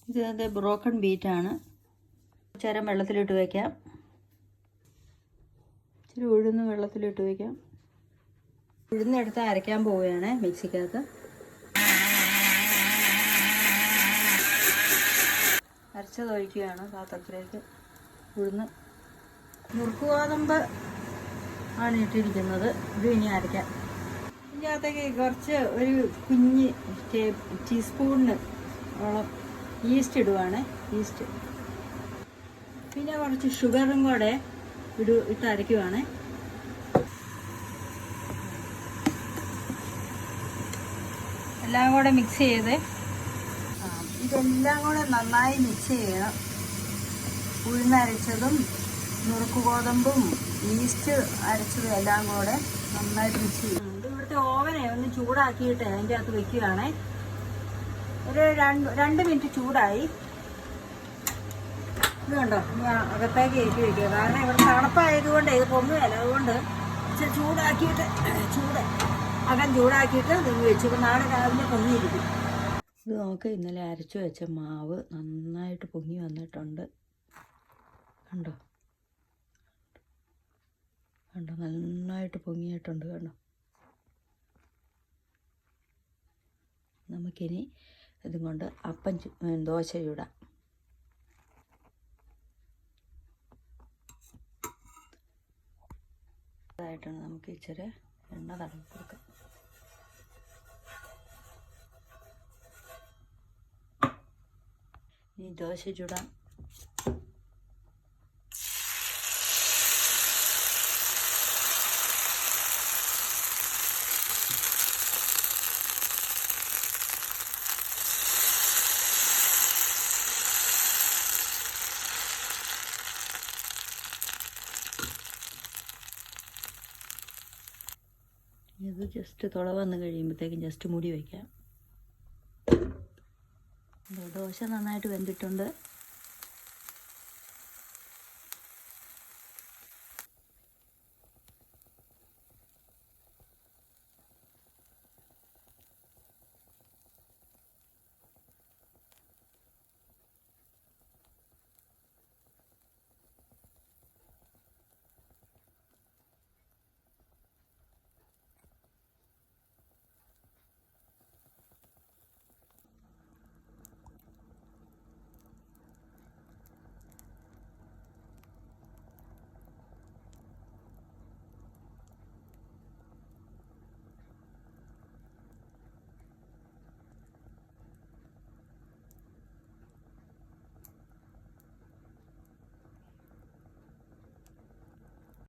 ഇത് ബ്രോക്കൺ ബീറ്റാണ്. കുറച്ചേരം വെള്ളത്തിലിട്ട് വയ്ക്കാം. ഇച്ചിരി ഉഴുന്ന് വെള്ളത്തിലിട്ട് വയ്ക്കാം. ഉഴുന്നെടുത്ത് അരയ്ക്കാൻ പോവുകയാണ് മിക്സിക്കകത്ത്. അരച്ചത് ഒഴിക്കുകയാണ് പാത്രത്തിലേക്ക്. ഉഴുന്ന് നുറുക്ക് ഗോതമ്പ് ആണ് ഇട്ടിരിക്കുന്നത്. ഇത് ഇനി അരയ്ക്കാം. ഇതിനകത്തേക്ക് കുറച്ച് ഒരു കുഞ്ഞ് ടീസ്പൂണിന് ഓളം ഈസ്റ്റ് ഇടുവാണ്. ഈസ്റ്റ് പിന്നെ കുറച്ച് ഷുഗറും കൂടെ ഇട്ട് അരയ്ക്കുവാണ്. എല്ലാം കൂടെ മിക്സ് ചെയ്ത് ഇതെല്ലാം കൂടെ നന്നായി മിക്സ് ചെയ്യണം. ഉഴുന്നരച്ചതും നുറുക്ക് ഗോതമ്പും ഈസ്റ്റ് അരച്ചതും എല്ലാം കൂടെ നന്നായിട്ട് മിക്സ് ചെയ്യും. ഇത് ഇവിടുത്തെ ഓവനെ ഒന്ന് ചൂടാക്കിയിട്ട് അതിൻ്റെ അകത്ത് വെക്കുകയാണ്. ഒരു 2 മിനിറ്റ് ചൂടായി. ഇത് കണ്ടോ, ഞാൻ അകത്തേക്ക് കയറ്റി വയ്ക്കുക. കാരണം ഇവിടെ തണുപ്പായതുകൊണ്ട് ഇത് പൊങ്ങുകയല്ല. അതുകൊണ്ട് ഇച്ചിരി ചൂടാക്കിയിട്ട് അകം ചൂടാക്കിയിട്ട് ഇത് വെച്ചു. നാളെ രാവിലെ പൊങ്ങിയിരിക്കും. ഇത് നോക്ക്, ഇന്നലെ അരച്ചു വെച്ച മാവ് നന്നായിട്ട് പൊങ്ങി വന്നിട്ടുണ്ട്. കണ്ടോ കണ്ടോ, നന്നായിട്ട് പൊങ്ങിയിട്ടുണ്ട്. കണ്ടോ. നമുക്കിനി ഇതും കൊണ്ട് ദോശ ചൂടാം. അതായിട്ടാണ് നമുക്ക് ഇച്ചിരി എണ്ണ തടവി കൊടുക്കാം. ഇനി ദോശ ചൂടാം. ഇത് ജസ്റ്റ് തുള വന്ന് കഴിയുമ്പോഴത്തേക്കും ജസ്റ്റ് മൂടി വയ്ക്കാം. ദോശ നന്നായിട്ട് വെന്തിട്ടുണ്ട്.